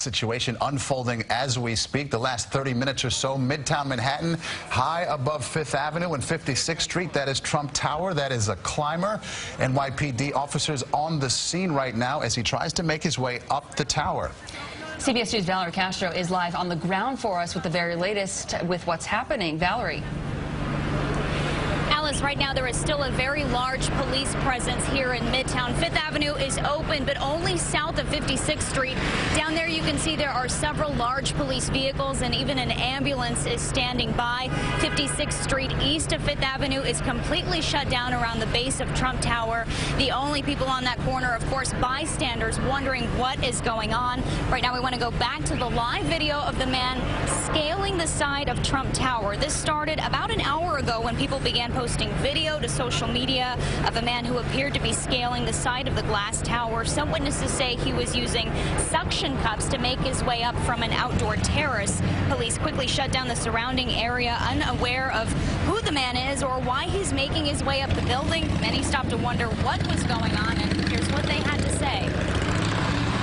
Situation unfolding as we speak. The last 30 minutes or so, Midtown Manhattan, high above 5th Avenue and 56th Street. That is Trump Tower. That is a climber. NYPD officers on the scene right now as he tries to make his way up the tower. CBS News' Valerie Castro is live on the ground for us with the very latest with what's happening. Valerie. Alice, right now there is still a very large police presence here in Midtown. 5th Avenue is open, but only south of 56th Street. Down there you can see there are several large police vehicles and even an ambulance is standing by. 56th Street east of 5th Avenue is completely shut down around the base of Trump Tower. The only people on that corner, of course, bystanders wondering what is going on. Right now we want to go back to the live video of the man scaling the side of Trump Tower. This started about an hour ago when people began posting video to social media of a man who appeared to be scaling the side of the glass tower. Some witnesses say he was using suction cups to make his way up from an outdoor terrace. Police quickly shut down the surrounding area, unaware of who the man is or why he's making his way up the building. Many stopped to wonder what was going on, and here's what they had to say.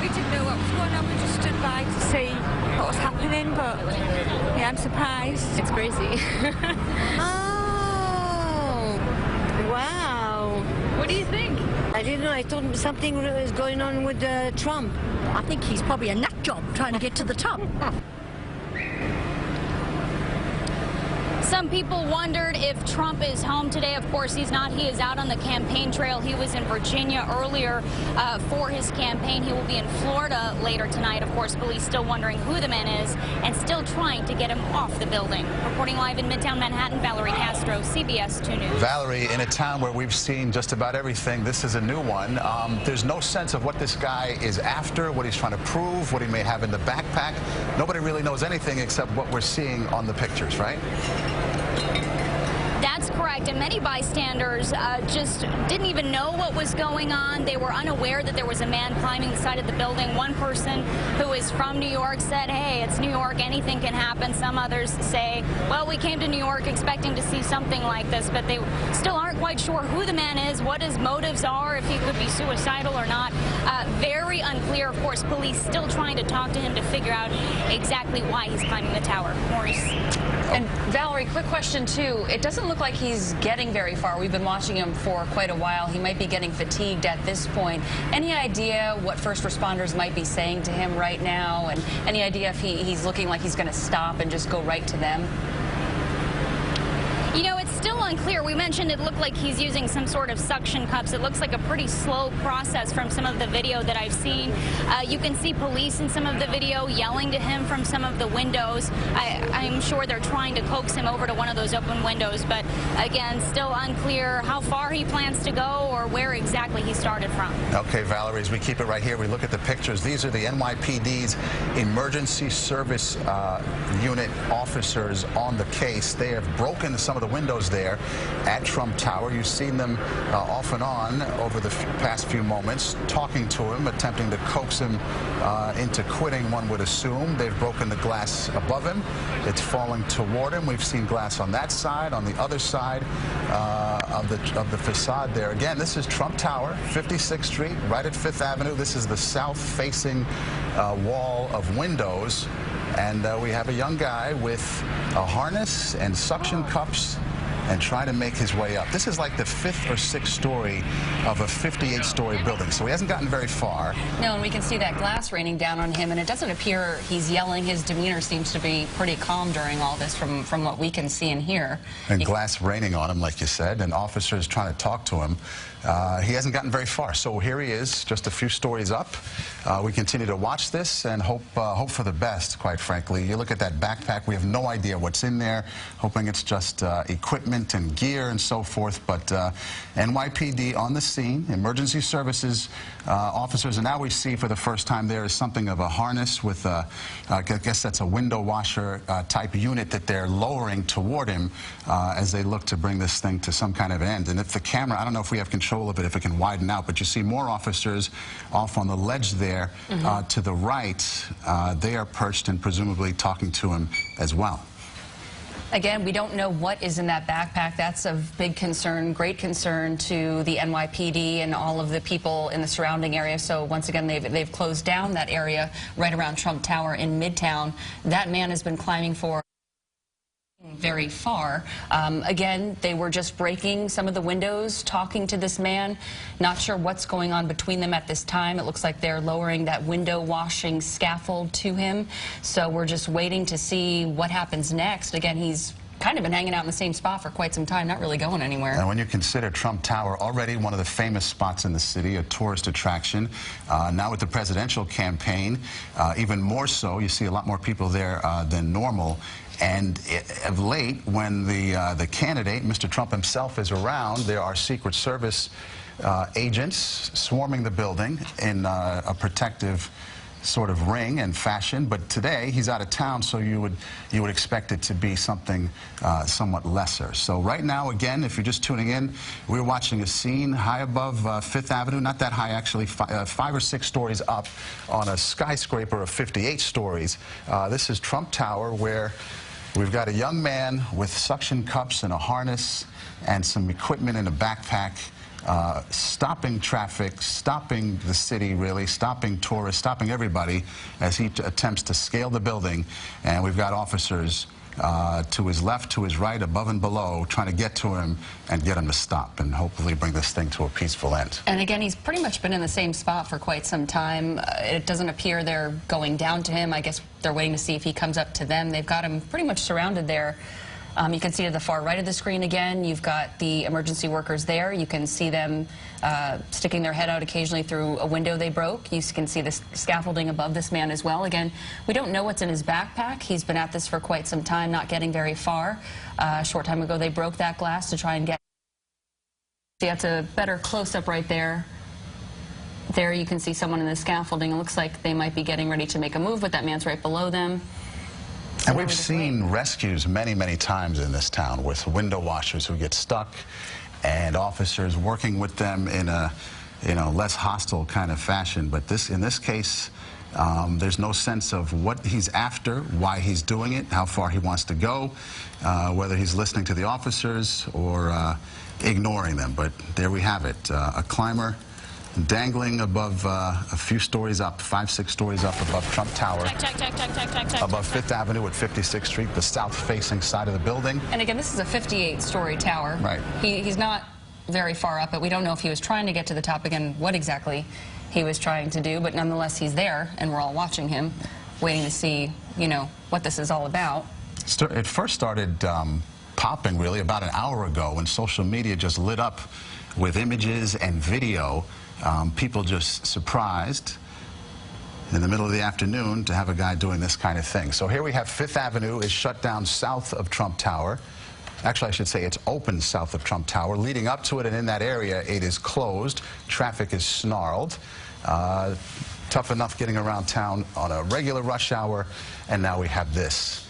We didn't know what was going on. We just stood by to see what was happening, but yeah, I'm surprised. It's crazy. Wow. What do you think? I didn't know. I thought something was going on with Trump. I think he's probably a nut job trying to get to the top. Some people wondered if Trump is home today. Of course, he's not. He is out on the campaign trail. He was in Virginia earlier for his campaign. He will be in Florida later tonight. Of course, police still wondering who the man is and still trying to get him off the building. Reporting live in Midtown Manhattan, Valerie Castro, CBS 2 News. Valerie, in a town where we've seen just about everything, this is a new one. There's no sense of what this guy is after, what he's trying to prove, what he may have in the backpack. Nobody really knows anything except what we're seeing on the pictures, right? That's correct, and many bystanders just didn't even know what was going on. They were unaware that there was a man climbing the side of the building. One person who is from New York said, hey, it's New York, anything can happen. Some others say, well, we came to New York expecting to see something like this, but they still aren't quite sure who the man is, what his motives are, if he could be suicidal or not. Very unclear. Of course, police still trying to talk to him to figure out exactly why he's climbing the tower. Maurice. And Valerie, quick question too. It doesn't look like he's getting very far. We've been watching him for quite a while. He might be getting fatigued at this point. Any idea what first responders might be saying to him right now? And any idea if he's looking like he's going to stop and just go right to them? You know, it's still unclear. We mentioned it looked like he's using some sort of suction cups. It looks like a pretty slow process from some of the video that I've seen. You can see police in some of the video yelling to him from some of the windows. I'm sure they're trying to coax him over to one of those open windows, but again, still unclear how far he plans to go or where exactly he started from. Okay, Valerie, as we keep it right here, we look at the pictures. These are the NYPD's emergency service unit officers on the case. They have broken some of the windows there at Trump Tower. You've seen them off and on over the past few moments, talking to him, attempting to coax him into quitting, one would assume. They've broken the glass above him. It's falling toward him. We've seen glass on that side, on the other side of the facade there. Again, this is Trump Tower, 56th Street, right at 5th Avenue. This is the south-facing wall of windows. And we have a young guy with a harness and suction cups and trying to make his way up. This is like the 5th or 6th story of a 58-story building, so he hasn't gotten very far. No, and we can see that glass raining down on him, and it doesn't appear he's yelling. His demeanor seems to be pretty calm during all this from what we can see and hear. And glass raining on him, like you said, and officers trying to talk to him. He hasn't gotten very far, so here he is, just a few stories up. We continue to watch this and hope for the best, quite frankly. You look at that backpack, we have no idea what's in there, hoping it's just equipment and gear and so forth, but NYPD on the scene, emergency services officers, and now we see for the first time there is something of a harness with I guess that's a window washer type unit that they're lowering toward him as they look to bring this thing to some kind of end. And if the camera, I don't know if we have control of it, if it can widen out, but you see more officers off on the ledge there to the right. They are perched and presumably talking to him as well. Again, we don't know what is in that backpack. That's of big concern, great concern to the NYPD and all of the people in the surrounding area. So once again, they've closed down that area right around Trump Tower in Midtown. That man has been climbing for very far. Again, they were just breaking some of the windows, talking to this man. Not sure what's going on between them at this time. It looks like they're lowering that window washing scaffold to him. So we're just waiting to see what happens next. Again, he's kind of been hanging out in the same spot for quite some time, not really going anywhere. And when you consider Trump Tower, already one of the famous spots in the city, a tourist attraction, now with the presidential campaign, even more so, you see a lot more people there than normal. And of late, when the candidate, Mr. Trump himself, is around, there are Secret Service agents swarming the building in a protective sort of ring and fashion. But today, he's out of town, so you would expect it to be something somewhat lesser. So right now, again, if you're just tuning in, we're watching a scene high above Fifth Avenue, not that high actually, 5 or 6 stories up on a skyscraper of 58 stories. This is Trump Tower, where we've got a young man with suction cups and a harness and some equipment in a backpack, stopping traffic, stopping the city, really, stopping tourists, stopping everybody as he attempts to scale the building. And we've got officers to his left, to his right, above and below, trying to get to him and get him to stop and hopefully bring this thing to a peaceful end. And again, he's pretty much been in the same spot for quite some time. It doesn't appear they're going down to him. I guess they're waiting to see if he comes up to them. They've got him pretty much surrounded there. You can see to the far right of the screen again, you've got the emergency workers there. You can see them sticking their head out occasionally through a window they broke. You can see the scaffolding above this man as well. Again, we don't know what's in his backpack. He's been at this for quite some time, not getting very far. A short time ago, they broke that glass to try and get... See, that's a better close-up right there. There you can see someone in the scaffolding. It looks like they might be getting ready to make a move, but that man's right below them. And we've seen rescues many, many times in this town with window washers who get stuck and officers working with them in a, less hostile kind of fashion. But in this case, there's no sense of what he's after, why he's doing it, how far he wants to go, whether he's listening to the officers or ignoring them. But there we have it, a climber dangling above a few stories up, 5, 6 stories up above Trump Tower, above Fifth Avenue at 56th Street, the south-facing side of the building. And again, this is a 58-story tower. Right. He's not very far up, but we don't know if he was trying to get to the top again, what exactly he was trying to do, but nonetheless, he's there, and we're all watching him, waiting to see, what this is all about. It first started popping, really, about an hour ago when social media just lit up with images and video. People just surprised in the middle of the afternoon to have a guy doing this kind of thing. So here we have Fifth Avenue is shut down south of Trump Tower. Actually, I should say it's open south of Trump Tower. Leading up to it and in that area, it is closed. Traffic is snarled. Tough enough getting around town on a regular rush hour, and now we have this.